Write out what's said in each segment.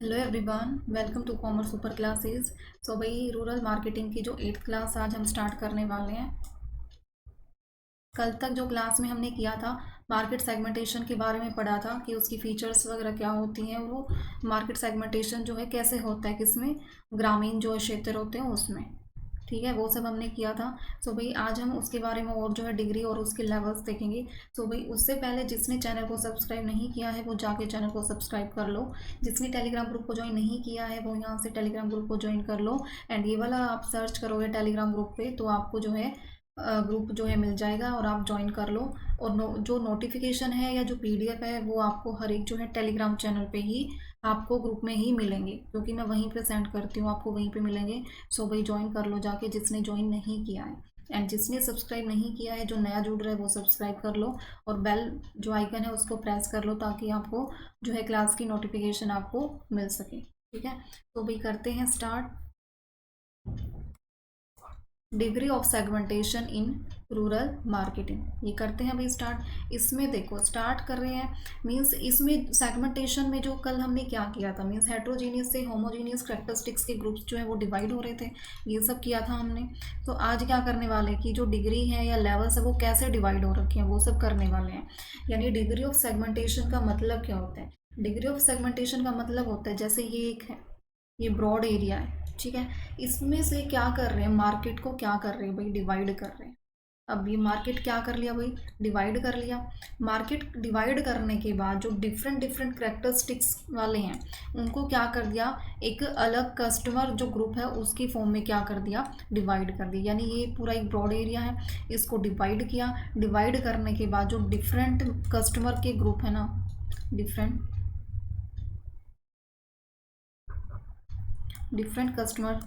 Hello everyone, welcome to commerce super classes. So भाई, rural marketing की जो 8th class आज हम स्टार्ट करने वाले हैं। कल तक जो क्लास में हमने किया था, मार्केट सेगमेंटेशन के बारे में पढ़ा था कि उसकी फीचर्स वगैरह क्या होती हैं, वो मार्केट सेगमेंटेशन जो है कैसे होता है, किसमें ग्रामीण जो क्षेत्र होते हैं उसमें। ठीक है, वो सब हमने किया था। सो भाई आज हम उसके बारे में और जो है डिग्री और उसके लेवल्स देखेंगे। सो भाई उससे पहले जिसने चैनल को सब्सक्राइब नहीं किया है वो जाके चैनल को सब्सक्राइब कर लो। जिसने टेलीग्राम ग्रुप को ज्वाइन नहीं किया है वो यहाँ से टेलीग्राम ग्रुप को ज्वाइन कर लो। एंड ये वाला आप सर्च करोगे टेलीग्राम ग्रुप पे तो आपको जो है ग्रुप जो है मिल जाएगा और आप ज्वाइन कर लो। और जो नोटिफिकेशन है या जो पीडीएफ है वो आपको हर एक जो है टेलीग्राम चैनल पे ही आपको ग्रुप में ही मिलेंगे, क्योंकि मैं वहीं पे सेंड करती हूँ, आपको वहीं पे मिलेंगे। सो भाई ज्वाइन कर लो जाके, जिसने ज्वाइन नहीं किया है। एंड जिसने सब्सक्राइब नहीं किया है, जो नया जुड़ रहा है वो सब्सक्राइब कर लो और बेल जो आइकन है उसको प्रेस कर लो ताकि आपको जो है क्लास की नोटिफिकेशन आपको मिल सके। ठीक है, तो भाई करते हैं start. Degree of segmentation in rural marketing, ये करते हैं भाई स्टार्ट। इसमें देखो स्टार्ट कर रहे हैं, मींस इसमें सेगमेंटेशन में जो कल हमने क्या किया था, मींस हेट्रोजीनियस से होमोजीनियस कैरेक्टरिस्टिक्स के ग्रुप्स जो है वो डिवाइड हो रहे थे, ये सब किया था हमने। तो आज क्या करने वाले हैं कि जो डिग्री है या लेवल्स है वो कैसे डिवाइड हो रखे हैं वो सब करने वाले हैं। यानी डिग्री ऑफ सेगमेंटेशन का मतलब क्या होता है? डिग्री ऑफ सेगमेंटेशन का मतलब होता है, जैसे ये एक है, ये ब्रॉड एरिया है, ठीक है। इसमें से क्या कर रहे हैं, मार्केट को क्या कर रहे हैं भाई, डिवाइड कर रहे हैं। अब ये मार्केट क्या कर लिया भाई, डिवाइड कर लिया। मार्केट डिवाइड करने के बाद जो डिफरेंट डिफरेंट करेक्टरिस्टिक्स वाले हैं उनको क्या कर दिया, एक अलग कस्टमर जो ग्रुप है उसकी फॉर्म में क्या कर दिया, डिवाइड कर दिया। यानी ये पूरा एक ब्रॉड एरिया है, इसको डिवाइड किया। डिवाइड करने के बाद जो डिफरेंट कस्टमर के ग्रुप है ना, डिफरेंट डिफरेंट कस्टमर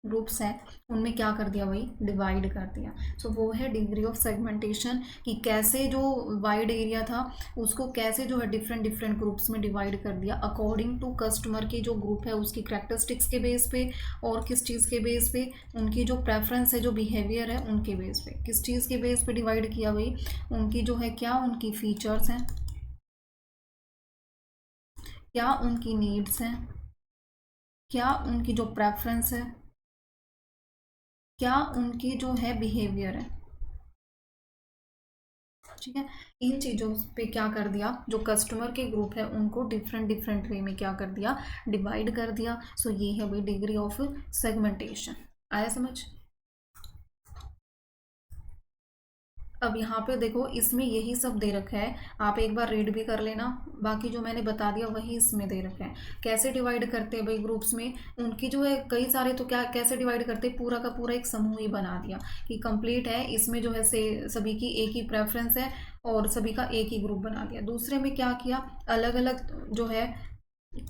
ग्रुप्स हैं, उनमें क्या कर दिया भाई, डिवाइड कर दिया। सो वो है डिग्री ऑफ सेगमेंटेशन, कि कैसे जो वाइड एरिया था उसको कैसे जो है डिफरेंट डिफरेंट ग्रुप्स में डिवाइड कर दिया अकॉर्डिंग टू कस्टमर की जो ग्रुप है उसकी करेक्टरिस्टिक्स के बेस पे, और किस चीज़ के बेस पे, उनकी जो प्रेफरेंस है, जो बिहेवियर है उनके बेस पे। किस चीज़ के बेस पे डिवाइड किया भाई, उनकी जो है क्या उनकी फीचर्स हैं, क्या उनकी नीड्स हैं, क्या उनकी जो प्रेफरेंस है, क्या उनकी जो है बिहेवियर है। ठीक है, इन चीज़ों पे क्या कर दिया, जो कस्टमर के ग्रुप है उनको डिफरेंट डिफरेंट वे में क्या कर दिया, डिवाइड कर दिया। सो ये है भाई डिग्री ऑफ सेगमेंटेशन। आया समझ? अब यहाँ पे देखो इसमें यही सब दे रखा है, आप एक बार रीड भी कर लेना। बाकी जो मैंने बता दिया वही इसमें दे रखा है। कैसे डिवाइड करते हैं भाई ग्रुप्स में, उनकी जो है कई सारे, तो क्या कैसे डिवाइड करते हैं, पूरा का पूरा एक समूह ही बना दिया कि कंप्लीट है, इसमें जो है से सभी की एक ही प्रेफरेंस है और सभी का एक ही ग्रुप बना दिया। दूसरे में क्या किया, अलग अलग जो है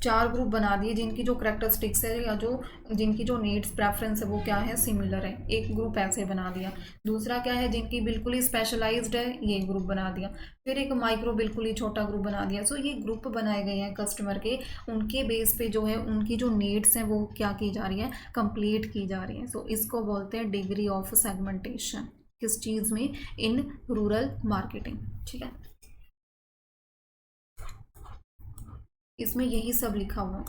चार ग्रुप बना दिए जिनकी जो करेक्टरिस्टिक्स है या जो जिनकी जो नीड्स प्रेफरेंस है वो क्या है, सिमिलर है, एक ग्रुप ऐसे बना दिया। दूसरा क्या है, जिनकी बिल्कुल ही स्पेशलाइज्ड है, ये ग्रुप बना दिया। फिर एक माइक्रो बिल्कुल ही छोटा ग्रुप बना दिया। सो ये ग्रुप बनाए गए हैं कस्टमर के, उनके बेस पे जो है उनकी जो नीड्स हैं वो क्या की जा रही है, कंप्लीट की जा रही है। सो इसको बोलते हैं डिग्री ऑफ सेगमेंटेशन। किस चीज़ में, इन रूरल मार्केटिंग। ठीक है, इसमें यही सब लिखा हुआ है।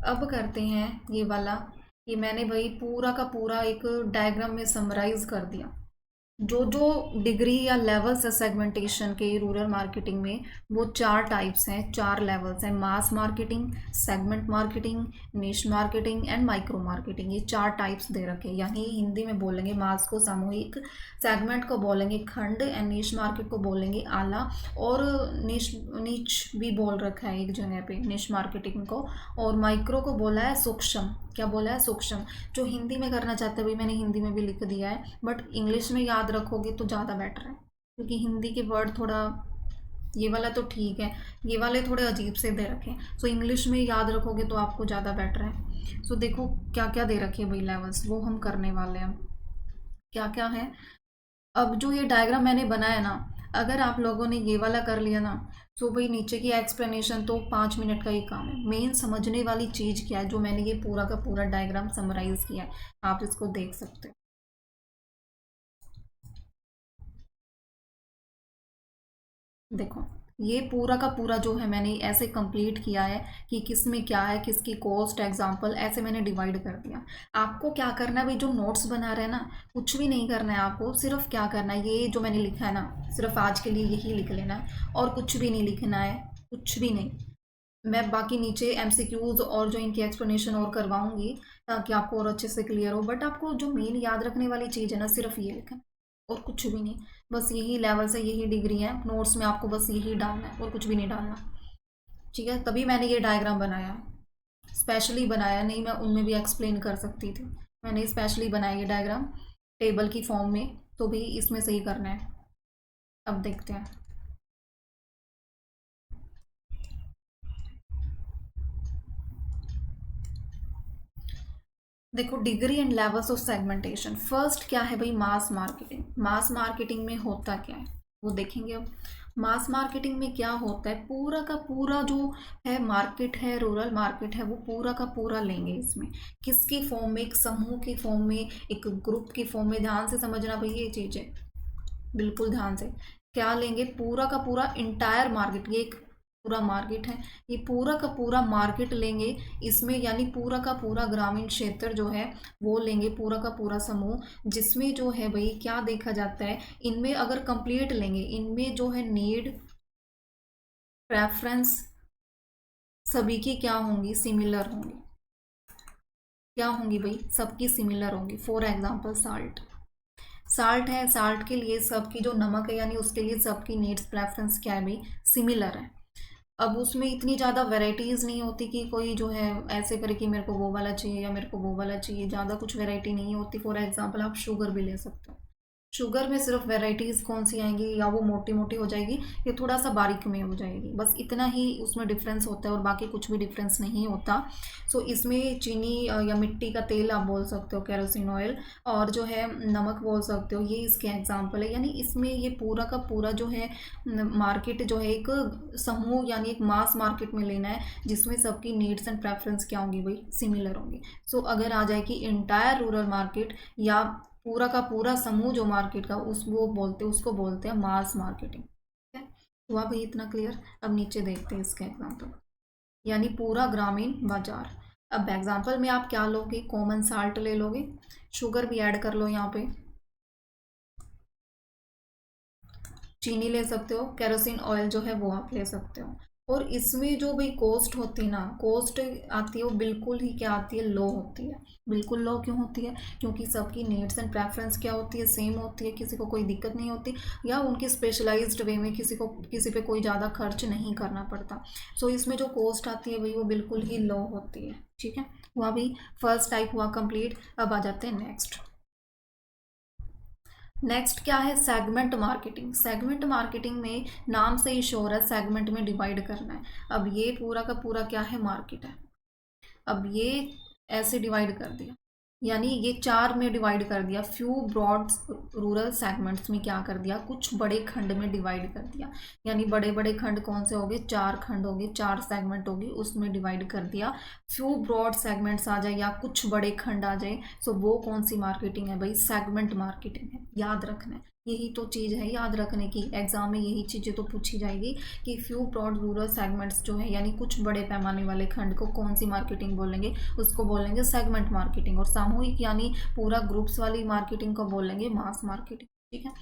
अब करते हैं ये वाला, ये मैंने भाई पूरा का पूरा एक डायग्राम में समराइज कर दिया। जो जो डिग्री या लेवल्स है सेगमेंटेशन के रूरल मार्केटिंग में, वो चार टाइप्स हैं, चार लेवल्स हैं। मास मार्केटिंग, सेगमेंट मार्केटिंग, निश मार्केटिंग एंड माइक्रो मार्केटिंग, ये चार टाइप्स दे रखे हैं। यानी हिंदी में बोलेंगे मास को सामूहिक, सेगमेंट को बोलेंगे खंड, एंड निश मार्केट को बोलेंगे आला। और निश नीच भी बोल रखा है एक जगह पे निश मार्केटिंग को। और माइक्रो को बोला है सूक्ष्म, क्या बोला है, सूक्ष्म। जो हिंदी में करना चाहते हैं भाई मैंने हिंदी में भी लिख दिया है, बट इंग्लिश में याद रखोगे तो ज़्यादा बेटर है, क्योंकि हिंदी के वर्ड थोड़ा, ये वाला तो ठीक है, ये वाले थोड़े अजीब से दे रखे हैं। सो इंग्लिश में याद रखोगे तो आपको ज़्यादा बेटर है। सो देखो क्या क्या दे रखे हैं भाई लेवल्स, वो हम करने वाले हैं। क्या क्या है, अब जो ये डायग्राम मैंने बनाया ना, अगर आप लोगों ने ये वाला कर लिया ना, तो भाई नीचे की एक्सप्लेनेशन तो 5 मिनट का ही काम है। मेन समझने वाली चीज़ क्या है, जो मैंने ये पूरा का पूरा डायग्राम समराइज किया है, आप इसको देख सकते हो। देखो ये पूरा का पूरा जो है मैंने ऐसे कंप्लीट किया है कि किस में क्या है, किसकी कॉस्ट, एग्जांपल ऐसे मैंने डिवाइड कर दिया। आपको क्या करना है भाई, जो नोट्स बना रहे हैं ना, कुछ भी नहीं करना है आपको, सिर्फ क्या करना है, ये जो मैंने लिखा है ना, सिर्फ आज के लिए यही लिख लेना है और कुछ भी नहीं लिखना है, कुछ भी नहीं। मैं बाकी नीचे एमसीक्यूज और जो इनकी एक्सप्लेनेशन और करवाऊंगी ताकि आपको और अच्छे से क्लियर हो, बट आपको जो मेन याद रखने वाली चीज़ है ना, सिर्फ ये लिखना और कुछ भी नहीं। बस यही लेवल से, यही डिग्री है, नोट्स में आपको बस यही डालना है और कुछ भी नहीं डालना। ठीक है, तभी मैंने ये डायग्राम बनाया, स्पेशली बनाया, नहीं मैं उनमें भी एक्सप्लेन कर सकती थी। मैंने स्पेशली बनाया ये डायग्राम टेबल की फॉर्म में, तो भी इसमें सही करना है। अब देखते हैं। देखो, degree and levels of segmentation. First क्या है भाई, मास मार्केटिंग। मास मार्केटिंग में होता क्या है वो देखेंगे अब। मास मार्केटिंग में क्या होता है, पूरा का पूरा जो है मार्केट है, रूरल मार्केट है, वो पूरा का पूरा लेंगे इसमें। किसकी फॉर्म में, एक समूह की फॉर्म में, एक ग्रुप की फॉर्म में। ध्यान से समझना भाई ये चीज़ है, बिल्कुल ध्यान से। क्या लेंगे, पूरा का पूरा इंटायर मार्केट, ये एक पूरा मार्केट है, ये पूरा का पूरा मार्केट लेंगे इसमें, यानी पूरा का पूरा ग्रामीण क्षेत्र जो है वो लेंगे, पूरा का पूरा समूह, जिसमें जो है भाई क्या देखा जाता है, इनमें अगर कंप्लीट लेंगे, इनमें जो है नीड, प्रेफरेंस सभी की क्या होंगी, सिमिलर होंगी। क्या होंगी भाई, सबकी सिमिलर होंगी। फॉर एग्जाम्पल साल्ट, साल्ट है, साल्ट के लिए सबकी जो नमक है, यानी उसके लिए सबकी नीड्स प्रेफरेंस क्या है भाई, सिमिलर है। अब उसमें इतनी ज़्यादा वैरायटीज़ नहीं होती कि कोई जो है ऐसे करे कि मेरे को वो वाला चाहिए या मेरे को वो वाला चाहिए, ज़्यादा कुछ वैरायटी नहीं होती। फॉर एग्जांपल आप शुगर भी ले सकते हो, शुगर में सिर्फ वैरायटीज़ कौन सी आएंगी, या वो मोटी मोटी हो जाएगी या थोड़ा सा बारीक में हो जाएगी, बस इतना ही उसमें डिफरेंस होता है और बाकी कुछ भी डिफरेंस नहीं होता। सो इसमें चीनी या मिट्टी का तेल आप बोल सकते हो, केरोसिन ऑयल, और जो है नमक बोल सकते हो, ये इसके एग्जाम्पल है। यानी इसमें ये पूरा का पूरा जो है मार्केट जो है एक समूह, यानी एक मास मार्केट में लेना है, जिसमें सबकी नीड्स एंड प्रेफरेंस क्या होंगी भाई, सिमिलर होंगी। सो अगर आ जाए कि इंटायर रूरल मार्केट या पूरा का पूरा समूह जो मार्केट का, उस वो बोलते हैं, उसको बोलते हैं मास मार्केटिंग। ठीक है, हुआ भाई इतना क्लियर। अब नीचे देखते हैं इसके एग्जाम्पल, यानी पूरा ग्रामीण बाजार। अब एग्जाम्पल में आप क्या लोगे, कॉमन साल्ट ले लोगे, शुगर भी ऐड कर लो यहाँ पे, चीनी ले सकते हो, केरोसिन ऑयल जो है वो आप ले सकते हो। और इसमें जो भाई कॉस्ट होती है ना, कॉस्ट आती है वो बिल्कुल ही क्या आती है, लो होती है। बिल्कुल लो क्यों होती है, क्योंकि सबकी नीड्स एंड प्रेफरेंस क्या होती है, सेम होती है, किसी को कोई दिक्कत नहीं होती, या उनकी स्पेशलाइज्ड वे में किसी को किसी पे कोई ज़्यादा खर्च नहीं करना पड़ता। सो इसमें जो कॉस्ट आती है भाई वो बिल्कुल ही लो होती है। ठीक है, हुआ भी फर्स्ट टाइप हुआ कंप्लीट। अब आ जाते हैं नेक्स्ट। नेक्स्ट क्या है, सेगमेंट मार्केटिंग। सेगमेंट मार्केटिंग में नाम से ही श्योर है, सेगमेंट में डिवाइड करना है। अब ये पूरा का पूरा क्या है, मार्केट है। अब ये ऐसे डिवाइड कर दिया, यानी ये चार में डिवाइड कर दिया, फ्यू ब्रॉड रूरल सेगमेंट्स में क्या कर दिया, कुछ बड़े खंड में डिवाइड कर दिया। यानी बड़े बड़े खंड कौन से हो गए, चार खंड हो गए, चार सेगमेंट होगी, उसमें डिवाइड कर दिया। फ्यू ब्रॉड सेगमेंट्स आ जाए या कुछ बड़े खंड आ जाए, सो वो कौन सी मार्केटिंग है भाई, सेगमेंट मार्केटिंग है। याद रखना है, यही तो चीज़ है याद रखने की, एग्जाम में यही चीज़ें तो पूछी जाएगी कि फ्यू ब्रॉड रूरल सेगमेंट्स जो है, यानी कुछ बड़े पैमाने वाले खंड को कौन सी मार्केटिंग बोलेंगे, उसको बोलेंगे सेगमेंट मार्केटिंग। और सामूहिक यानी पूरा ग्रुप्स वाली मार्केटिंग को बोलेंगे मास मार्केटिंग। ठीक है,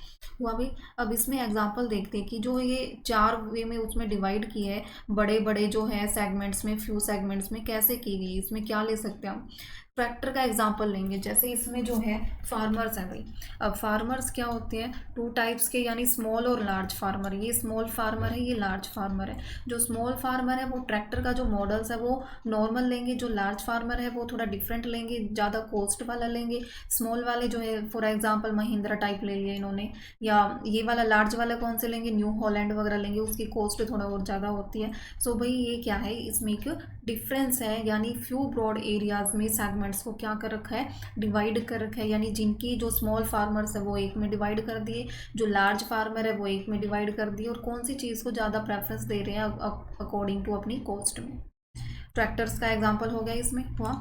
हुआ भी। अब इसमें एग्जांपल देखते हैं कि जो ये चार वे में उसमें डिवाइड किए है, बड़े बड़े जो है सेगमेंट्स में, फ्यू सेगमेंट्स में कैसे की गई, इसमें क्या ले सकते हैं हम, ट्रैक्टर का एग्जांपल लेंगे। जैसे इसमें जो है फार्मर्स हैं भाई। अब फार्मर्स क्या होते हैं, टू टाइप्स के, यानी स्मॉल और लार्ज फार्मर। ये स्मॉल फार्मर है, ये लार्ज फार्मर है। जो स्मॉल फार्मर है वो ट्रैक्टर का जो मॉडल्स है वो नॉर्मल लेंगे, जो लार्ज फार्मर है वो थोड़ा डिफरेंट लेंगे, ज़्यादा कॉस्ट वाला लेंगे। स्मॉल वाले जो है फॉर एग्जांपल महिंद्रा टाइप ले लिया इन्होंने, या ये वाला लार्ज वाला कौन से लेंगे, न्यू हॉलैंड वगैरह लेंगे, उसकी कॉस्ट थोड़ा और ज़्यादा होती है। सो भाई ये क्या है, इसमें एक डिफरेंस है, यानी फ्यू ब्रॉड एरियाज में सेगमेंट्स को क्या कर रखा है, डिवाइड कर रखा है। यानी जिनकी जो स्मॉल फार्मर्स है वो एक में डिवाइड कर दिए, जो लार्ज फार्मर है वो एक में डिवाइड कर दिए, और कौन सी चीज़ को ज़्यादा प्रेफरेंस दे रहे हैं अकॉर्डिंग टू अपनी कॉस्ट में। ट्रैक्टर्स का एग्जाम्पल हो गया इसमें, हुआ।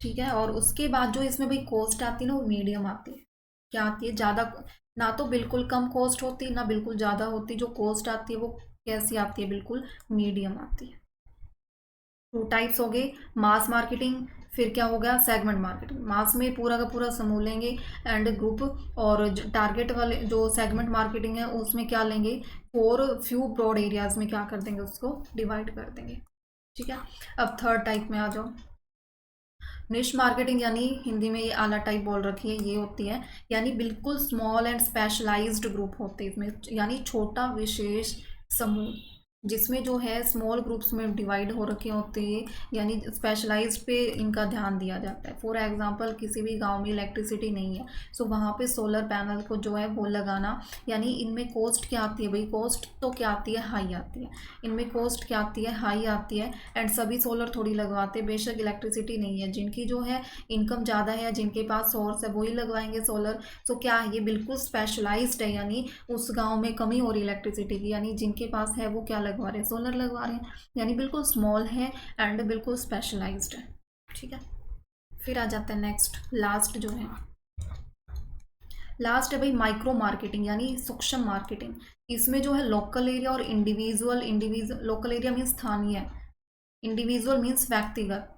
ठीक है, और उसके बाद जो इसमें भाई कॉस्ट आती है ना, वो मीडियम आती है। क्या आती है, ज़्यादा ना तो बिल्कुल कम कॉस्ट होती, ना बिल्कुल ज़्यादा होती। जो कॉस्ट आती है वो कैसी आती है, बिल्कुल मीडियम आती है। टू टाइप्स हो गए, मास मार्केटिंग, फिर क्या हो गया सेगमेंट मार्केटिंग। मास में पूरा का पूरा समूह लेंगे एंड ग्रुप, और टारगेट वाले जो सेगमेंट मार्केटिंग है उसमें क्या लेंगे, फॉर फ्यू ब्रॉड एरियाज में क्या कर देंगे, उसको डिवाइड कर देंगे। ठीक है, अब थर्ड टाइप में आ जाओ। निश मार्केटिंग यानी हिंदी में ये आला टाइप बोल रखी है, ये होती है यानी बिल्कुल स्मॉल एंड स्पेशलाइज्ड ग्रुप होते हैं इसमें, यानी छोटा विशेष समूह, जिसमें जो है स्मॉल ग्रुप्स में डिवाइड हो रखे होते हैं, यानी स्पेशलाइज्ड पे इनका ध्यान दिया जाता है। फॉर एग्जांपल किसी भी गांव में इलेक्ट्रिसिटी नहीं है, सो वहाँ पे सोलर पैनल को जो है वो लगाना, यानी इनमें कॉस्ट क्या आती है भाई, कॉस्ट तो क्या आती है, हाई आती है। इनमें कॉस्ट क्या आती है, हाई आती है। एंड सभी सोलर थोड़ी लगवाते, बेशक इलेक्ट्रिसिटी नहीं है, जिनकी जो है इनकम ज़्यादा है, जिनके पास सोर्स है वही लगवाएंगे सोलर। सो क्या है, ये बिल्कुल स्पेशलाइज्ड है, यानी उस गाँव में कमी हो रही इलेक्ट्रिसिटी की, यानी जिनके पास है वो क्या लगवा रहे हैं, सोलर लगवा रहे हैं, यानी बिल्कुल स्मॉल है एंड बिल्कुल स्पेशलाइज्ड है। ठीक है, फिर आ जाता है नेक्स्ट, लास्ट जो है, लास्ट है भाई माइक्रो मार्केटिंग यानी सूक्ष्म मार्केटिंग। इसमें जो है लोकल एरिया और इंडिविजुअल, लोकल एरिया मीन्स स्थानीय, इंडिविजुअल मीन्स व्यक्तिगत,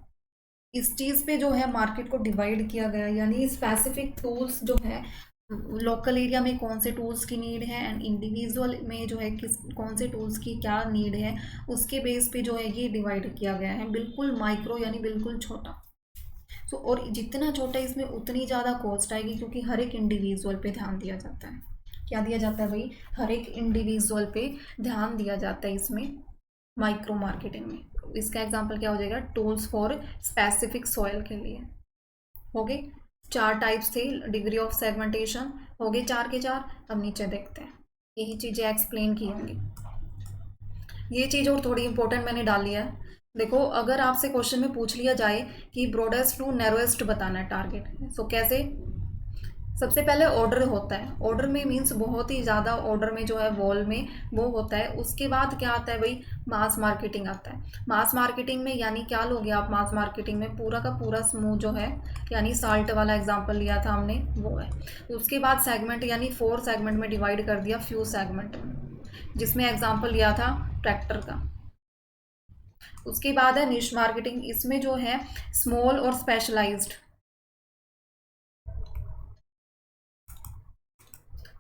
इस चीज़ पे जो है मार्केट को डिवाइड किया गया, यानी स्पेसिफिक टूल्स जो है लोकल एरिया में कौन से टूल्स की नीड है एंड इंडिविजुअल में जो है किस कौन से टूल्स की क्या नीड है, उसके बेस पे जो है ये डिवाइड किया गया है। बिल्कुल माइक्रो यानी बिल्कुल छोटा। सो और जितना छोटा इसमें उतनी ज़्यादा कॉस्ट आएगी, क्योंकि हर एक इंडिविजुअल पे ध्यान दिया जाता है। क्या दिया जाता है भाई, हर एक इंडिविजुअल पे ध्यान दिया जाता है इसमें माइक्रो मार्केटिंग में। इसका एग्जांपल क्या हो जाएगा, टूल्स फॉर स्पेसिफिक सॉइल के लिए। हो गए 4 टाइप्स थे, डिग्री ऑफ सेगमेंटेशन हो गए 4 के 4। अब नीचे देखते हैं, यही चीज़ें एक्सप्लेन की होंगी। ये चीज़ और थोड़ी इंपॉर्टेंट मैंने डाली है। देखो, अगर आपसे क्वेश्चन में पूछ लिया जाए कि ब्रॉडेस्ट टू नैरोएस्ट बताना है टारगेट, सो कैसे, सबसे पहले ऑर्डर होता है, ऑर्डर में मीन्स बहुत ही ज़्यादा ऑर्डर में जो है वॉल में वो होता है। उसके बाद क्या आता है भाई, मास मार्केटिंग आता है। मास मार्केटिंग में यानी क्या लोगे आप, मास मार्केटिंग में पूरा का पूरा समूह जो है, यानी साल्ट वाला एग्जांपल लिया था हमने वो है। उसके बाद सेगमेंट यानी 4 सेगमेंट में डिवाइड कर दिया, फ्यू सेगमेंट में, जिसमें एग्जाम्पल लिया था ट्रैक्टर का। उसके बाद है निश मार्केटिंग, इसमें जो है स्मॉल और स्पेशलाइज्ड,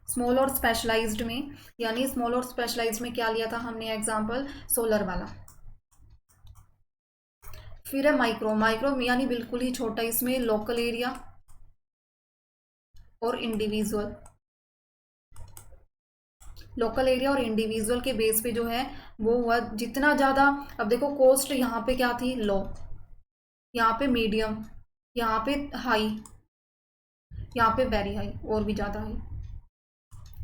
स्मॉल और स्पेशलाइज्ड में, यानी स्मॉल और स्पेशलाइज्ड में क्या लिया था हमने एग्जांपल, सोलर वाला। फिर है माइक्रो, माइक्रो यानी बिल्कुल ही छोटा, इसमें लोकल एरिया और इंडिविजुअल, लोकल एरिया और इंडिविजुअल के बेस पे जो है वो हुआ जितना ज़्यादा। अब देखो कॉस्ट यहाँ पे क्या थी, लो, यहाँ पे मीडियम, यहाँ पे हाई, यहाँ पे वेरी हाई और भी ज़्यादा हाई।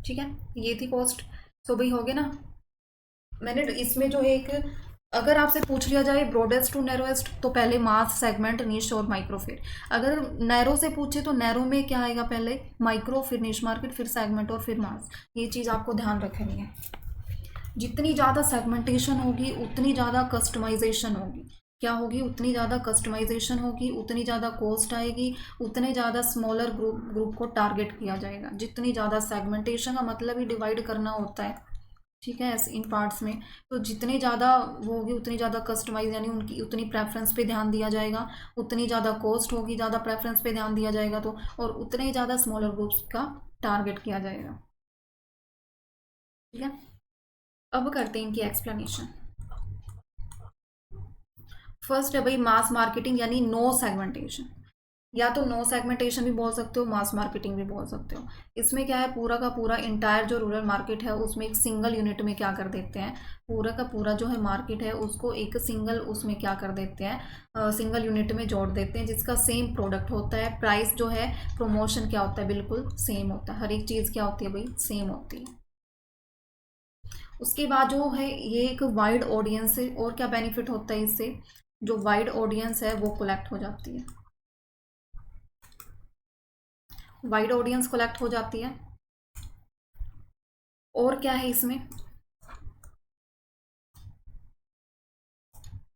ठीक है, ये थी कॉस्ट। सो भाई हो गया ना। मैंने इसमें जो है एक, अगर आपसे पूछ लिया जाए ब्रॉडेस्ट टू नैरोएस्ट, तो पहले मास, सेगमेंट, निश और माइक्रो। फिर अगर नैरो से पूछे तो नैरो में क्या आएगा, पहले माइक्रो, फिर निश मार्केट, फिर सेगमेंट और फिर मास। ये चीज़ आपको ध्यान रखनी है। जितनी ज़्यादा सेगमेंटेशन होगी उतनी ज़्यादा कस्टमाइजेशन होगी, क्या होगी, उतनी ज़्यादा कस्टमाइजेशन होगी, उतनी ज़्यादा कॉस्ट आएगी, उतने ज़्यादा स्मॉलर ग्रुप को टारगेट किया जाएगा। जितनी ज़्यादा सेगमेंटेशन का मतलब ही डिवाइड करना होता है, ठीक है, इन पार्ट्स में। तो जितनी ज़्यादा वो होगी उतनी ज़्यादा कस्टमाइज, यानी उनकी उतनी प्रेफरेंस पे ध्यान दिया जाएगा, उतनी ज़्यादा कॉस्ट होगी, ज़्यादा प्रेफरेंस पे ध्यान दिया जाएगा तो, और उतने ही ज़्यादा स्मॉलर ग्रुप्स का टारगेट किया जाएगा। ठीक है, अब करते हैं इनकी एक्सप्लेनेशन। फर्स्ट है भाई मास मार्केटिंग यानी नो सेगमेंटेशन, या तो नो सेगमेंटेशन भी बोल सकते हो, मास मार्केटिंग भी बोल सकते हो। इसमें क्या है, पूरा का पूरा इंटायर जो रूरल मार्केट है उसमें एक सिंगल यूनिट में क्या कर देते हैं, पूरा का पूरा जो है मार्केट है उसको एक सिंगल उसमें क्या कर देते हैं, सिंगल यूनिट में जोड़ देते हैं, जिसका सेम प्रोडक्ट होता है। प्राइस जो है, प्रमोशन क्या होता है, बिल्कुल सेम होता है। हर एक चीज़ क्या होती है भाई, सेम होती है। उसके बाद जो है ये एक वाइड ऑडियंस है, और क्या बेनिफिट होता है इससे, जो वाइड ऑडियंस है वो कलेक्ट हो जाती है, वाइड ऑडियंस कलेक्ट हो जाती है। और क्या है इसमें,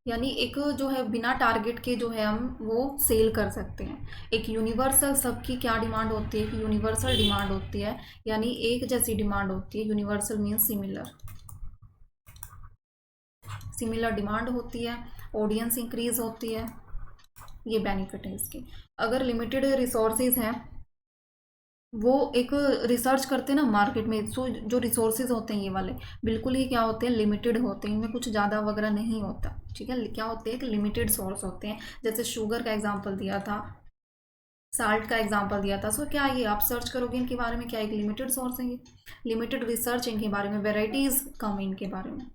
यानी एक जो है बिना टारगेट के जो है हम वो सेल कर सकते हैं। एक यूनिवर्सल, सबकी क्या डिमांड होती है, एक यूनिवर्सल डिमांड होती है, यानी एक जैसी डिमांड होती है। Universal means similar. Similar demand होती है, ऑडियंस इंक्रीज होती है, ये बेनिफिट है इसकी। अगर लिमिटेड रिसोर्सेज हैं, वो एक रिसर्च करते हैं ना मार्केट में, सो जो रिसोर्सेज होते हैं ये वाले बिल्कुल ही क्या होते हैं, लिमिटेड होते हैं, इनमें कुछ ज़्यादा वगैरह नहीं होता, ठीक है। क्या होते हैं कि लिमिटेड सोर्स होते हैं, जैसे शुगर का एग्जांपल दिया था, साल्ट का एग्जांपल दिया था। सो क्या ये आप सर्च करोगे इनके बारे में, क्या एक लिमिटेड सोर्स है ये, लिमिटेड रिसर्च इनके बारे में, वेराइटीज़ कम इनके बारे में।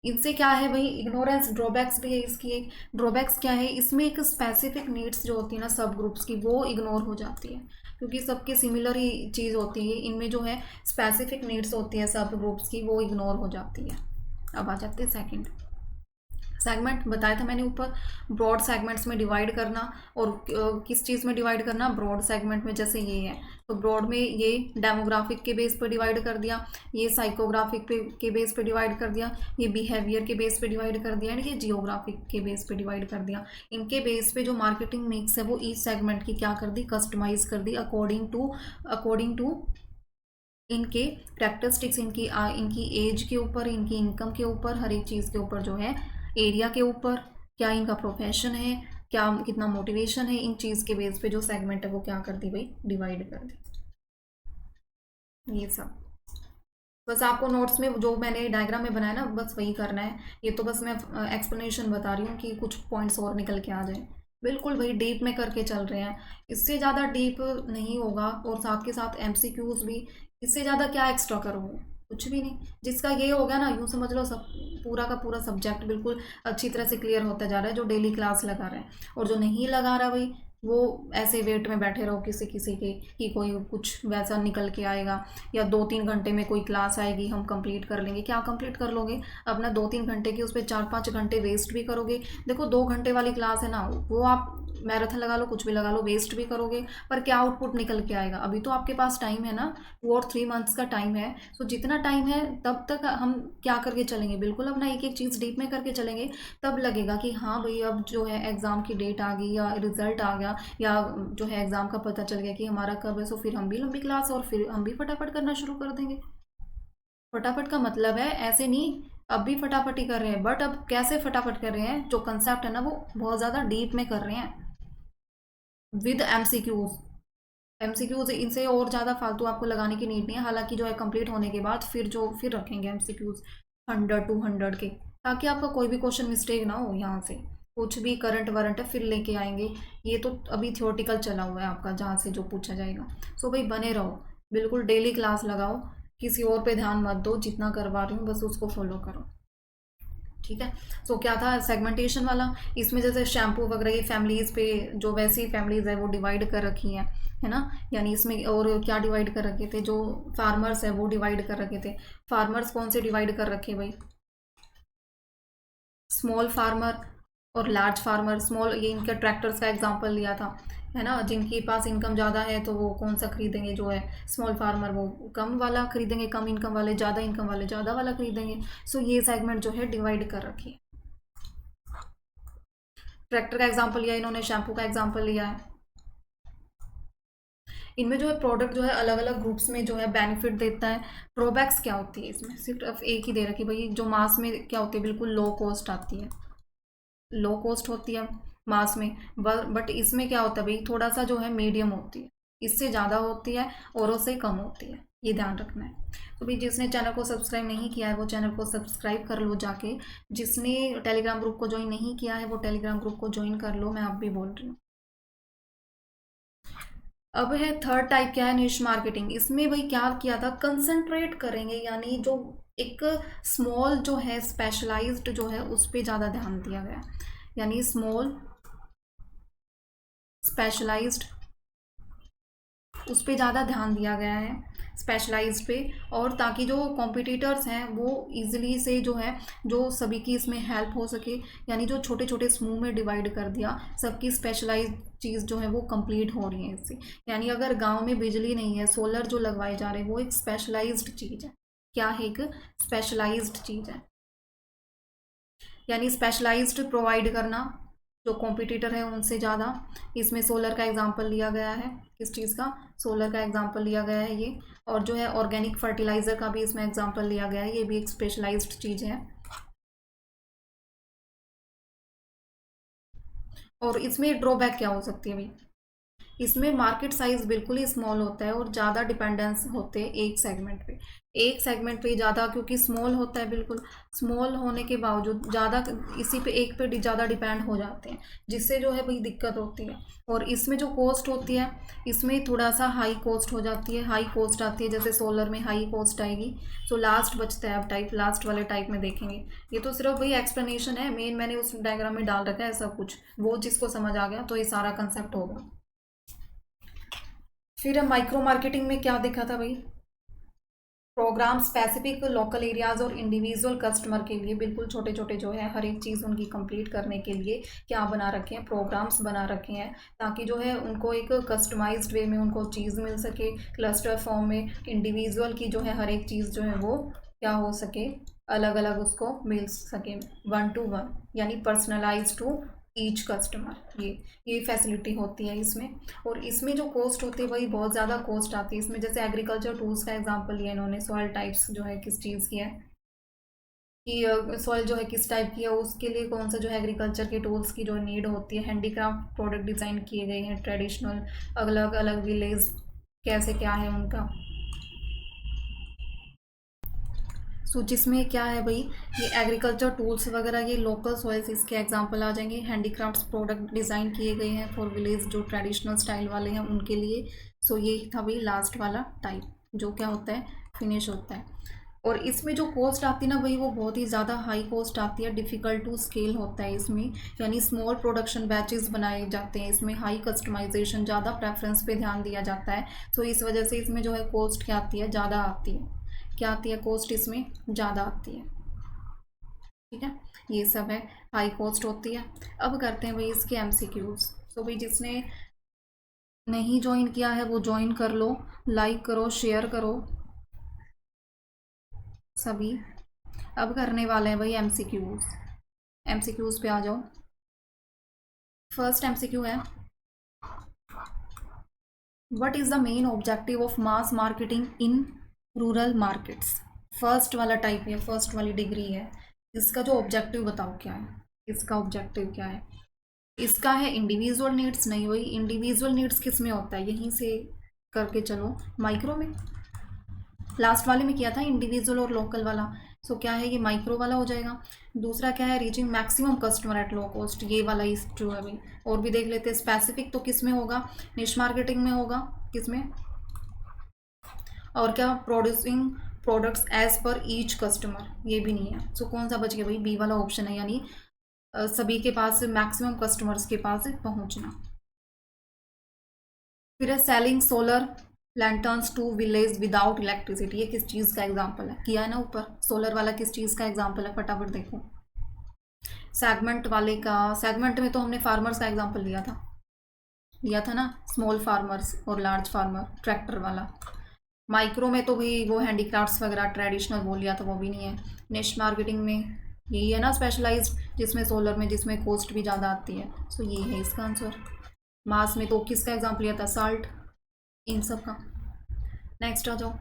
इनसे क्या है भाई, इग्नोरेंस ड्रॉबैक्स भी है इसकी। एक ड्रॉबैक्स क्या है, इसमें एक स्पेसिफिक नीड्स जो होती है ना सब ग्रुप्स की, वो इग्नोर हो जाती है, क्योंकि सबके सिमिलर ही चीज़ होती है। इनमें जो है स्पेसिफिक नीड्स होती है सब ग्रुप्स की, वो इग्नोर हो जाती है। अब आ जाते हैं सेकंड सेगमेंट, बताया था मैंने ऊपर, ब्रॉड सेगमेंट्स में डिवाइड करना, और किस चीज़ में डिवाइड करना, ब्रॉड सेगमेंट में। जैसे ये है तो ब्रॉड में ये डेमोग्राफिक के बेस पर डिवाइड कर दिया, ये साइकोग्राफिक के बेस पे डिवाइड कर दिया, ये बिहेवियर के बेस पे डिवाइड कर दिया, एंड ये जियोग्राफिक के बेस पे डिवाइड कर दिया। इनके बेस पे जो मार्केटिंग मिक्स है वो ईच सेगमेंट की क्या कर दी, कस्टमाइज कर दी अकॉर्डिंग टू इनके कैरेक्टरिस्टिक्स, इनकी एज के ऊपर, इनकी इनकम के ऊपर, हर एक चीज़ के ऊपर जो है, एरिया के ऊपर, क्या इनका प्रोफेशन है, क्या कितना मोटिवेशन है, इन चीज़ के बेस पे जो सेगमेंट है वो क्या कर दी भाई, डिवाइड कर दी। ये सब बस आपको नोट्स में जो मैंने डायग्राम में बनाया ना, बस वही करना है। ये तो बस मैं एक्सप्लेनेशन बता रही हूँ कि कुछ पॉइंट्स और निकल के आ जाए। बिल्कुल भाई डीप में करके चल रहे हैं, इससे ज़्यादा डीप नहीं होगा, और साथ के साथ एमसीक्यूज भी। इससे ज़्यादा क्या एक्स्ट्रा करोगे, कुछ भी नहीं। जिसका ये हो गया ना, यूँ समझ लो सब पूरा का पूरा सब्जेक्ट बिल्कुल अच्छी तरह से क्लियर होता जा रहा है, जो डेली क्लास लगा रहा है। और जो नहीं लगा रहा भाई, वो ऐसे वेट में बैठे रहो किसी किसी के कि कोई कुछ वैसा निकल के आएगा, या 2-3 घंटे में कोई क्लास आएगी हम कंप्लीट कर लेंगे। क्या कंप्लीट कर लोगे, अपना 2-3 घंटे की उस पर 4-5 घंटे वेस्ट भी करोगे। देखो 2 घंटे वाली क्लास है ना, वो आप मैराथन लगा लो, कुछ भी लगा लो, वेस्ट भी करोगे, पर क्या आउटपुट निकल के आएगा। अभी तो आपके पास टाइम है ना, 2 और 3 मंथ्स का टाइम है। सो जितना टाइम है तब तक हम क्या करके चलेंगे, बिल्कुल अपना एक एक चीज़ डीप में करके चलेंगे। तब लगेगा कि हाँ भाई अब जो है एग्ज़ाम की डेट आ गई, या रिजल्ट आ गया, या जो है एग्ज़ाम का पता चल गया कि हमारा कब है। सो फिर हम भी लंबी क्लास, और फिर हम भी फटाफट करना शुरू कर देंगे। फटाफट का मतलब है ऐसे नहीं, अब भी फटाफट ही कर रहे हैं, बट अब कैसे फटाफट कर रहे हैं, जो कंसेप्ट है ना वो बहुत ज़्यादा डीप में कर रहे हैं विद एमसीक्यूज। इनसे और ज़्यादा फालतू आपको लगाने की नीड नहीं है। हालांकि जो है कंप्लीट होने के बाद फिर रखेंगे एमसीक्यूज 100-200 के, ताकि आपका कोई भी क्वेश्चन मिस्टेक ना हो। यहाँ से कुछ भी करंट वारंट है फिर लेके आएंगे। ये तो अभी थियोरटिकल चला हुआ है आपका, जहाँ से जो पूछा जाएगा। सो भाई बने रहो, बिल्कुल डेली क्लास लगाओ, किसी और पे ध्यान मत दो, जितना करवा रही हूँ बस उसको फॉलो करो, ठीक है। सो क्या था सेगमेंटेशन वाला, इसमें जैसे शैम्पू वगैरह ये फैमिलीज़ पे, जो वैसी फैमिलीज़ है वो डिवाइड कर रखी हैं, है ना। यानी इसमें और क्या डिवाइड कर रखे थे, जो फार्मर्स है वो डिवाइड कर रखे थे। फार्मर्स कौन से डिवाइड कर रखे भाई, स्मॉल फार्मर और लार्ज फार्मर। स्मॉल, ये इनका ट्रैक्टर्स का एग्जांपल लिया था, है ना। जिनके पास इनकम ज़्यादा है तो वो कौन सा खरीदेंगे, जो है स्मॉल फार्मर, वो कम वाला खरीदेंगे, कम इनकम वाले ज़्यादा इनकम वाले ज़्यादा वाला खरीदेंगे। सो ये सेगमेंट जो है डिवाइड कर रखी है। ट्रैक्टर का एग्जांपल लिया इन्होंने, शैम्पू का एग्जांपल लिया है। इनमें जो है प्रोडक्ट जो है अलग अलग ग्रुप्स में जो है बेनिफिट देता है। ड्रॉबैक्स क्या होती है इसमें, सिर्फ एक ही दे रखी भाई, जो मास में क्या होती है, बिल्कुल लो कॉस्ट आती है, लो कॉस्ट होती है मास में। बट इसमें क्या होता है भाई, थोड़ा सा जो है मीडियम होती है, इससे ज़्यादा होती है औरों से कम होती है, ये ध्यान रखना है। तो भाई जिसने चैनल को सब्सक्राइब नहीं किया है वो चैनल को सब्सक्राइब कर लो जाके। जिसने टेलीग्राम ग्रुप को ज्वाइन नहीं किया है वो टेलीग्राम ग्रुप को ज्वाइन कर लो, मैं आप भी बोल रही हूँ। अब है थर्ड टाइप, क्या है, निश मार्केटिंग। इसमें भाई क्या किया था, कंसंट्रेट करेंगे, यानी जो एक स्मॉल जो है स्पेशलाइज्ड जो है उस पर ज़्यादा ध्यान दिया गया। यानी स्मॉल स्पेशलाइज्ड, उस पर ज़्यादा ध्यान दिया गया है, स्पेशलाइज्ड पे। और ताकि जो कॉम्पिटिटर्स हैं वो इजीली से जो है, जो सभी की इसमें हेल्प हो सके। यानी जो छोटे छोटे समूह में डिवाइड कर दिया, सबकी स्पेशलाइज्ड चीज़ जो है वो कंप्लीट हो रही है इससे। यानी अगर गांव में बिजली नहीं है, सोलर जो लगवाए जा रहे हैं वो एक स्पेशलाइज्ड चीज़ है। क्या है, एक स्पेशलाइज्ड चीज़ है। यानी स्पेशलाइज्ड प्रोवाइड करना, जो कॉम्पिटिटर है उनसे ज़्यादा। इसमें सोलर का एग्जांपल लिया गया है, किस चीज़ का, सोलर का एग्जांपल लिया गया है ये। और जो है ऑर्गेनिक फर्टिलाइज़र का भी इसमें एग्जांपल लिया गया है, ये भी एक स्पेशलाइज्ड चीज़ है। और इसमें ड्रॉबैक क्या हो सकती है भाई, इसमें मार्केट साइज बिल्कुल ही स्मॉल होता है और ज़्यादा डिपेंडेंस होते हैं एक सेगमेंट पे, एक सेगमेंट पे ज़्यादा, क्योंकि स्मॉल होता है, बिल्कुल स्मॉल होने के बावजूद ज़्यादा इसी पे एक पे ज़्यादा डिपेंड हो जाते हैं, जिससे जो है भाई दिक्कत होती है। और इसमें जो कॉस्ट होती है, इसमें थोड़ा सा हाई कॉस्ट हो जाती है, हाई कॉस्ट आती है, जैसे सोलर में हाई कॉस्ट आएगी। तो लास्ट बचता है अब टाइप, लास्ट वाले टाइप में देखेंगे। ये तो सिर्फ वही एक्सप्लेनेशन है, मेन मैंने उस डायग्राम में डाल रखा है सब कुछ, वो जिसको समझ आ गया तो ये सारा कंसेप्ट होगा। फिर माइक्रो मार्केटिंग में क्या देखा था भाई, प्रोग्राम स्पेसिफिक लोकल एरियाज और इंडिविजुअल कस्टमर के लिए, बिल्कुल छोटे छोटे जो है हर एक चीज़ उनकी कंप्लीट करने के लिए क्या बना रखे हैं, प्रोग्राम्स बना रखे हैं, ताकि जो है उनको एक कस्टमाइज्ड वे में उनको चीज़ मिल सके, क्लस्टर फॉर्म में इंडिविजुअल की जो है हर एक चीज़ जो है वो क्या हो सके, अलग अलग उसको मिल सके, 1 to 1, यानी पर्सनलाइज टू ईच कस्टमर, ये फैसिलिटी होती है इसमें। और इसमें जो कॉस्ट होती है वही बहुत ज़्यादा कॉस्ट आती है इसमें। जैसे एग्रीकल्चर टूल्स का एग्जांपल लिया इन्होंने, सॉइल टाइप्स जो है किस चीज़ की है, कि सॉइल जो है किस टाइप की है, उसके लिए कौन सा जो है एग्रीकल्चर के टूल्स की जो नीड होती है। हैंडीक्राफ्ट प्रोडक्ट डिज़ाइन किए गए हैं, ट्रेडिशनल, अलग अलग विलेज कैसे क्या है उनका। सो जिसमें क्या है भाई, ये एग्रीकल्चर टूल्स वगैरह, ये लोकल सॉइल्स इसके एग्जांपल आ जाएंगे। हैंडीक्राफ्ट्स प्रोडक्ट डिज़ाइन किए गए हैं फॉर विलेज, जो ट्रेडिशनल स्टाइल वाले हैं उनके लिए। सो ये था भाई लास्ट वाला टाइप, जो क्या होता है, फिनिश होता है। और इसमें जो कॉस्ट आती है ना भाई, वो बहुत ही ज़्यादा हाई कॉस्ट आती है, डिफ़िकल्ट टू स्केल होता है इसमें, यानी स्मॉल प्रोडक्शन बैचेस बनाए जाते हैं इसमें, हाई कस्टमाइजेशन, ज़्यादा प्रेफरेंस पे ध्यान दिया जाता है। सो इस वजह से इसमें जो है कॉस्ट क्या आती है, ज़्यादा आती है, क्या आती है, कॉस्ट इसमें ज़्यादा आती है। ठीक है, ये सब है, हाई कॉस्ट होती है। अब करते हैं भाई इसके एमसीक्यूज। तो भाई जिसने नहीं ज्वाइन किया है वो ज्वाइन कर लो, लाइक करो, शेयर करो सभी। अब करने वाले हैं भाई एमसीक्यूज, एमसीक्यूज पे आ जाओ। फर्स्ट एमसीक्यू है, what is the main objective of mass marketing in rural markets. First वाला टाइप है, फर्स्ट वाली डिग्री है, इसका जो ऑब्जेक्टिव बताओ क्या है, इसका ऑब्जेक्टिव क्या है। इसका है इंडिविजुअल नीड्स, नहीं वही इंडिविजुअल नीड्स किस में होता है, यहीं से करके चलो, माइक्रो में, लास्ट वाले में किया था इंडिविजुअल और लोकल वाला। सो क्या है, ये माइक्रो वाला हो जाएगा। दूसरा क्या है, reaching maximum customer at low cost, ये वाला इस जो है भाई। और भी देख लेते हैं, स्पेसिफिक तो किस में होगा, निश मार्केटिंग में होगा, किस में, और क्या, producing products as per each customer, ये भी नहीं है। सो कौन सा बच गया भाई, बी वाला ऑप्शन है, यानी सभी के पास, मैक्सिमम कस्टमर्स के पास पहुंचना। फिर है selling solar lanterns to village without electricity, ये किस चीज़ का एग्जाम्पल है, किया है ना ऊपर, सोलर वाला किस चीज़ का एग्जाम्पल है, फटाफट देखो। सेगमेंट वाले का, सेगमेंट में तो हमने फार्मर्स का एग्जाम्पल लिया था ना, स्मॉल फार्मर्स और लार्ज फार्मर, ट्रैक्टर वाला। माइक्रो में तो भाई वो हैंडीक्राफ्ट्स वगैरह ट्रेडिशनल वो लिया था, वो भी नहीं है। निश मार्केटिंग में यही है ना, स्पेशलाइज्ड, जिसमें सोलर में, जिसमें कॉस्ट भी ज़्यादा आती है। सो ये है इसका आंसर। मास में तो किसका एग्जाम्पल लिया था, साल्ट, इन सब का। नेक्स्ट आ जाओ।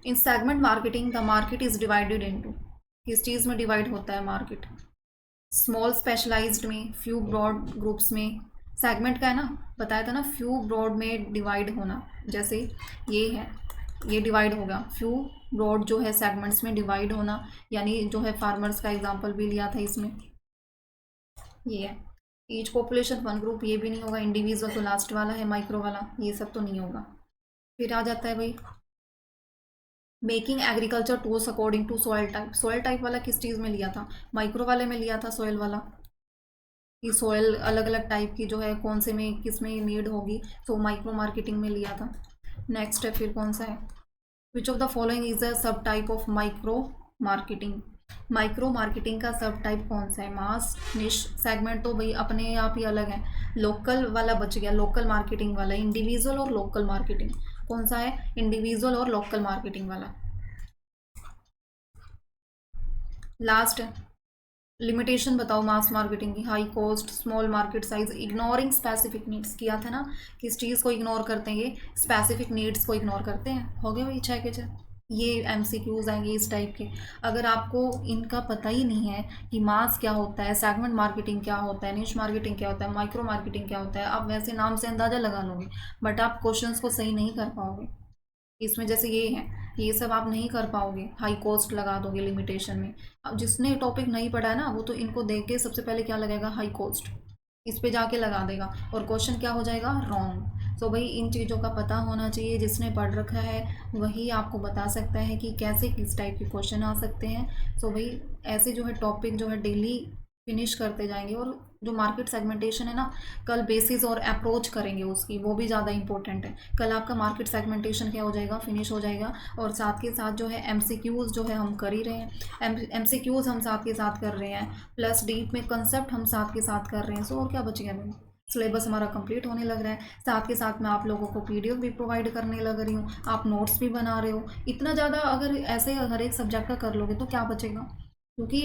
इन segment marketing the market is divided into, किस चीज़ में डिवाइड होता है मार्केट, स्मॉल स्पेशलाइज्ड में, फ्यू ब्रॉड ग्रुप्स में। सेगमेंट का है ना, बताया था ना, फ्यू ब्रॉड में डिवाइड होना, जैसे ये है, ये डिवाइड होगा, फ्यू ब्रॉड जो है सेगमेंट्स में डिवाइड होना, यानी जो है फार्मर्स का एग्जांपल भी लिया था इसमें, ये है। ईच पॉपुलेशन 1 ग्रुप, ये भी नहीं होगा। इंडिविजुअल तो लास्ट वाला है, माइक्रो वाला, ये सब तो नहीं होगा। फिर आ जाता है भाई making agriculture tools according to soil type. Soil type वाला किस चीज़ में लिया था, माइक्रो वाले में लिया था सॉइल वाला, कि सॉइल अलग अलग टाइप की जो है कौन से में किस में नीड होगी, तो माइक्रो मार्केटिंग में लिया था। नेक्स्ट है फिर कौन सा है, which of the following is a sub type of micro marketing. Micro marketing का सब टाइप कौन सा है, मास, निश, सेगमेंट तो भाई अपने आप ही अलग है। लोकल वाला बच गया, लोकल मार्केटिंग वाला, इंडिविजुअल और लोकल मार्केटिंग, कौन सा है, इंडिविजुअल और लोकल मार्केटिंग वाला। लास्ट लिमिटेशन बताओ मास मार्केटिंग की, high cost, small market size, ignoring specific needs, किया था ना, किस चीज़ को इग्नोर करते हैं, ये स्पेसिफिक नीड्स को इग्नोर करते हैं। हो गए भाई 6 के 6, ये एमसीक्यूज आएंगे इस टाइप के। अगर आपको इनका पता ही नहीं है कि मास क्या होता है, सेगमेंट मार्केटिंग क्या होता है, निश मार्केटिंग क्या होता है, माइक्रो मार्केटिंग क्या होता है, आप वैसे नाम से अंदाज़ा लगा लोगे, बट आप क्वेश्चंस को सही नहीं कर पाओगे। इसमें जैसे ये है, ये सब आप नहीं कर पाओगे, हाई कॉस्ट लगा दोगे लिमिटेशन में। अब जिसने टॉपिक नहीं पढ़ा है ना, वो तो इनको देख के सबसे पहले क्या लगेगा, हाई कॉस्ट, इस पे जाके लगा देगा और क्वेश्चन क्या हो जाएगा, रॉन्ग। सो भाई इन चीज़ों का पता होना चाहिए, जिसने पढ़ रखा है वही आपको बता सकता है कि कैसे किस टाइप के क्वेश्चन आ सकते हैं। सो भाई ऐसे जो है टॉपिक जो है डेली फिनिश करते जाएंगे। और जो मार्केट सेगमेंटेशन है ना, कल बेसिस और अप्रोच करेंगे उसकी, वो भी ज़्यादा इंपॉर्टेंट है। कल आपका मार्केट सेगमेंटेशन क्या हो जाएगा, फिनिश हो जाएगा। और साथ के साथ जो है एमसीक्यूज़ जो है हम कर ही रहे हैं, एमसीक्यूज़ हम साथ के साथ कर रहे हैं, प्लस डीप में कंसेप्ट हम साथ के साथ कर रहे हैं। सो और क्या बच गया भाई, सिलेबस हमारा कंप्लीट होने लग रहा है। साथ के साथ मैं आप लोगों को पीडीएफ भी प्रोवाइड करने लग रही हूँ, आप नोट्स भी बना रहे हो। इतना ज़्यादा अगर ऐसे हर एक सब्जेक्ट का कर लोगे तो क्या बचेगा, क्योंकि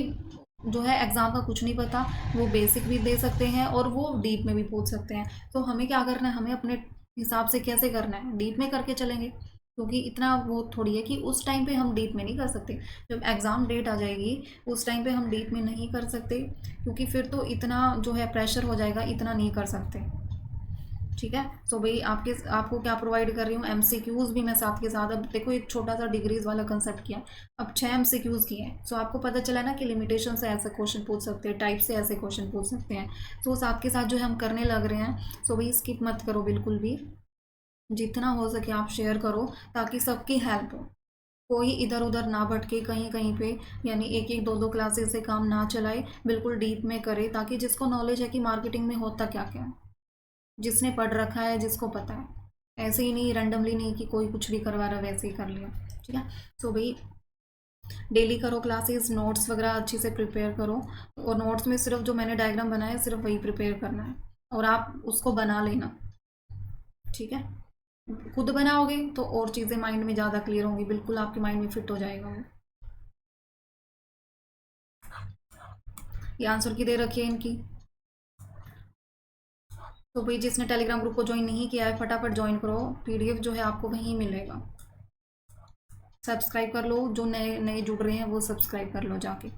जो है एग्ज़ाम का कुछ नहीं पता, वो बेसिक भी दे सकते हैं और वो डीप में भी पूछ सकते हैं। तो हमें क्या करना है, हमें अपने हिसाब से कैसे करना है, डीप में करके चलेंगे, क्योंकि इतना वो थोड़ी है कि उस टाइम पे हम डीप में नहीं कर सकते। जब एग्ज़ाम डेट आ जाएगी उस टाइम पे हम डीप में नहीं कर सकते, क्योंकि फिर तो इतना जो है प्रेशर हो जाएगा, इतना नहीं कर सकते। ठीक है। सो भाई आपको क्या प्रोवाइड कर रही हूँ, एमसीक्यूज़ भी मैं साथ के साथ। अब देखो एक छोटा सा डिग्रीज वाला कंसेप्ट किया, अब 6 एमसीक्यूज़ किए हैं। सो आपको पता चला ना कि लिमिटेशन से ऐसे क्वेश्चन पूछ सकते हैं, टाइप से ऐसे क्वेश्चन पूछ सकते हैं। सो साथ के साथ जो है हम करने लग रहे हैं। सो भाई स्किप मत करो बिल्कुल भी, जितना हो सके आप शेयर करो ताकि सबकी हेल्प हो, कोई इधर उधर ना भटके कहीं कहीं पे, यानी एक एक दो दो क्लासेस से काम ना चलाए, बिल्कुल डीप में करे, ताकि जिसको नॉलेज है कि मार्केटिंग में होता क्या क्या है, जिसने पढ़ रखा है, जिसको पता है। ऐसे ही नहीं रैंडमली नहीं कि कोई कुछ भी करवा रहा वैसे ही कर लिया। ठीक है। सो भाई डेली करो क्लासेस, नोट्स वगैरह अच्छे से प्रिपेयर करो। और नोट्स में सिर्फ जो मैंने डायग्राम बनाया है सिर्फ वही प्रिपेयर करना है, और आप उसको बना लेना। ठीक है। खुद बनाओगे तो और चीज़ें माइंड में ज़्यादा क्लियर होंगी, बिल्कुल आपके माइंड में फिट हो जाएगा वो। ये आंसर की दे रखी है इनकी। तो भाई जिसने टेलीग्राम ग्रुप को ज्वाइन नहीं किया है फटाफट ज्वाइन करो, पीडीएफ जो है आपको वहीं मिलेगा। सब्सक्राइब कर लो, जो नए नए जुड़ रहे हैं वो सब्सक्राइब कर लो जाके।